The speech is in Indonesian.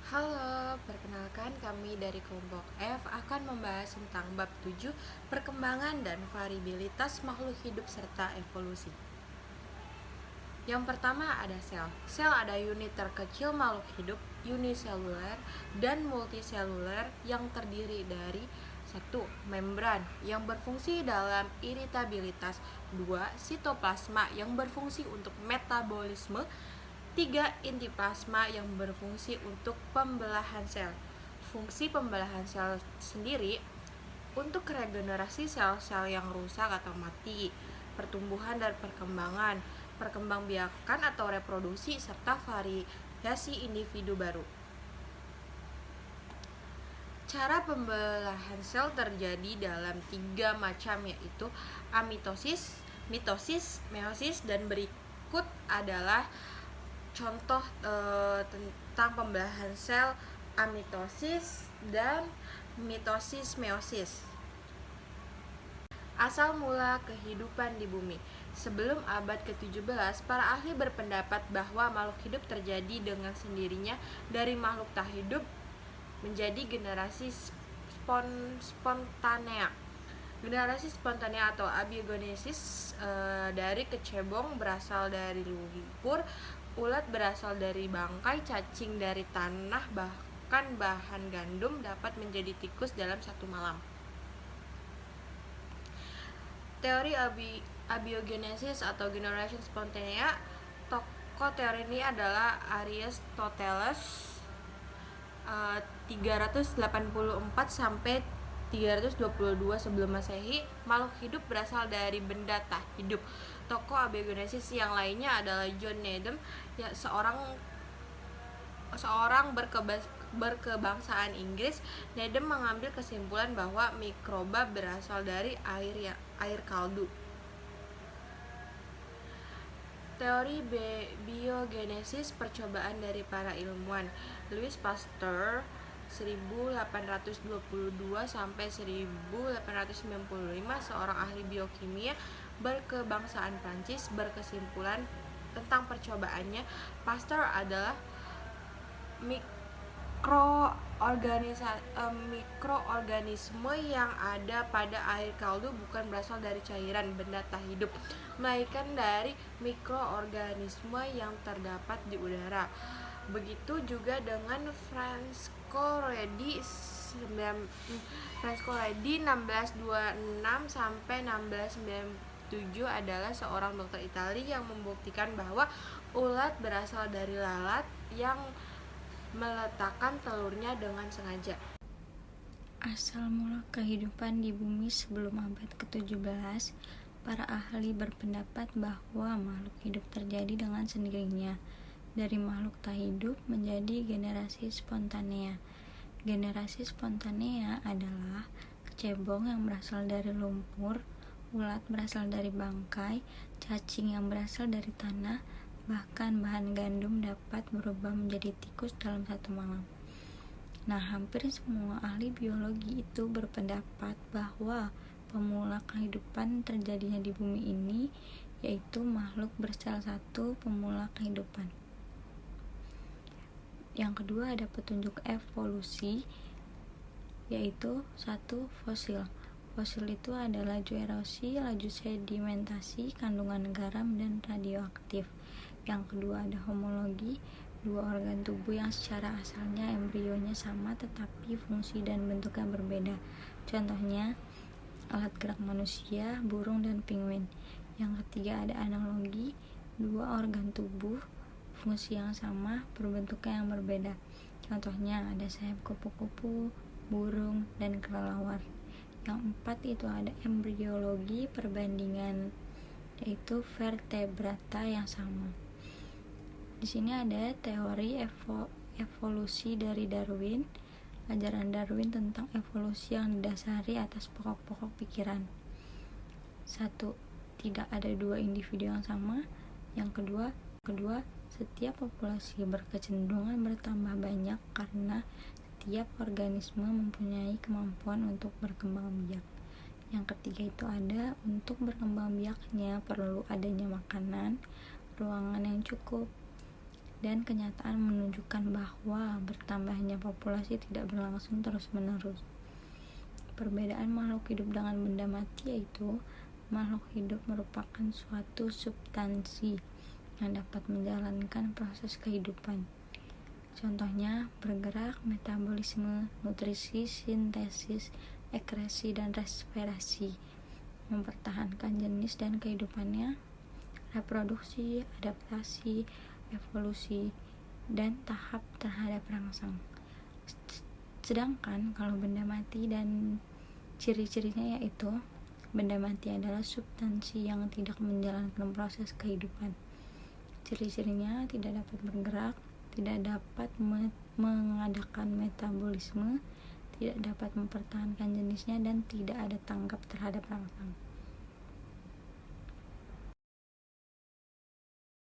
Halo, perkenalkan kami dari kelompok F akan membahas tentang bab 7 perkembangan dan variabilitas makhluk hidup serta evolusi. Yang pertama ada sel. Sel ada unit terkecil makhluk hidup, uniseluler dan multiseluler yang terdiri dari 1. Membran yang berfungsi dalam iritabilitas, 2. Sitoplasma yang berfungsi untuk metabolisme, 3. Inti plasma yang berfungsi untuk pembelahan sel. Fungsi pembelahan sel sendiri untuk regenerasi sel-sel yang rusak atau mati, pertumbuhan dan perkembangan, perkembangbiakan atau reproduksi, serta variasi individu baru. Cara pembelahan sel terjadi dalam 3 macam, yaitu amitosis, mitosis, meiosis, dan berikut adalah contoh tentang pembelahan sel amitosis dan mitosis meiosis. Asal mula kehidupan di bumi. Sebelum abad ke-17, para ahli berpendapat bahwa makhluk hidup terjadi dengan sendirinya dari makhluk tak hidup menjadi generasi spontanea. Generasi spontanea atau abiogenesis dari kecebong berasal dari lumpur, ulat berasal dari bangkai, cacing dari tanah, bahkan bahan gandum dapat menjadi tikus dalam satu malam. Teori abiogenesis atau generation spontanea, tokoh teori ini adalah Aristoteles 384 sampai 322 sebelum Masehi. Makhluk hidup berasal dari benda tak hidup. Tokoh abiogenesis yang lainnya adalah John Needham, seorang berkebangsaan Inggris. Needham mengambil kesimpulan bahwa mikroba berasal dari air kaldu. Teori biogenesis percobaan dari para ilmuwan. Louis Pasteur 1822 sampai 1895, seorang ahli biokimia berkebangsaan Prancis, berkesimpulan tentang percobaannya. Pasteur adalah mikroorganisme yang ada pada air kaldu bukan berasal dari cairan benda tak hidup, melainkan dari mikroorganisme yang terdapat di udara. Begitu juga dengan Francesco Redi 1626 sampai 1697 adalah seorang dokter Italia yang membuktikan bahwa ulat berasal dari lalat yang meletakkan telurnya dengan sengaja. Asal mula kehidupan di bumi sebelum abad ke-17, para ahli berpendapat bahwa makhluk hidup terjadi dengan sendirinya dari makhluk tak hidup menjadi generasi spontanea. Generasi spontanea adalah kecebong yang berasal dari lumpur, ulat berasal dari bangkai, cacing yang berasal dari tanah, bahkan bahan gandum dapat berubah menjadi tikus dalam satu malam. Nah, hampir semua ahli biologi itu berpendapat bahwa pemula kehidupan terjadinya di bumi ini yaitu makhluk bersel satu pemula kehidupan. Yang kedua ada petunjuk evolusi, yaitu 1. Fosil. Fosil itu adalah laju erosi, laju sedimentasi, kandungan garam dan radioaktif. Yang kedua ada homologi, 2 organ tubuh yang secara asalnya embrionya sama tetapi fungsi dan bentuknya berbeda. Contohnya alat gerak manusia, burung, dan penguin. Yang ketiga ada analogi, 2 organ tubuh, fungsi yang sama, berbentuknya yang berbeda. Contohnya ada sayap kupu-kupu, burung, dan kelelawar. Yang 4 itu ada embriologi, perbandingan, yaitu vertebrata yang sama. Di sini ada teori evolusi dari Darwin. Ajaran Darwin tentang evolusi yang didasari atas pokok-pokok pikiran. 1. Tidak ada 2 individu yang sama. Yang kedua, setiap populasi berkecenderungan bertambah banyak karena setiap organisme mempunyai kemampuan untuk berkembang biak. Yang ketiga itu ada, untuk berkembang biaknya perlu adanya makanan, ruangan yang cukup, dan kenyataan menunjukkan bahwa bertambahnya populasi tidak berlangsung terus-menerus. Perbedaan makhluk hidup dengan benda mati yaitu makhluk hidup merupakan suatu substansi yang dapat menjalankan proses kehidupan. Contohnya bergerak, metabolisme, nutrisi, sintesis, ekskresi, dan respirasi, mempertahankan jenis dan kehidupannya, reproduksi, adaptasi, evolusi, dan tahap terhadap rangsang. Sedangkan kalau benda mati dan ciri-cirinya yaitu benda mati adalah substansi yang tidak menjalankan proses kehidupan. Ciri-cirinya tidak dapat bergerak, tidak dapat mengadakan metabolisme, tidak dapat mempertahankan jenisnya, dan tidak ada tanggap terhadap rangsang.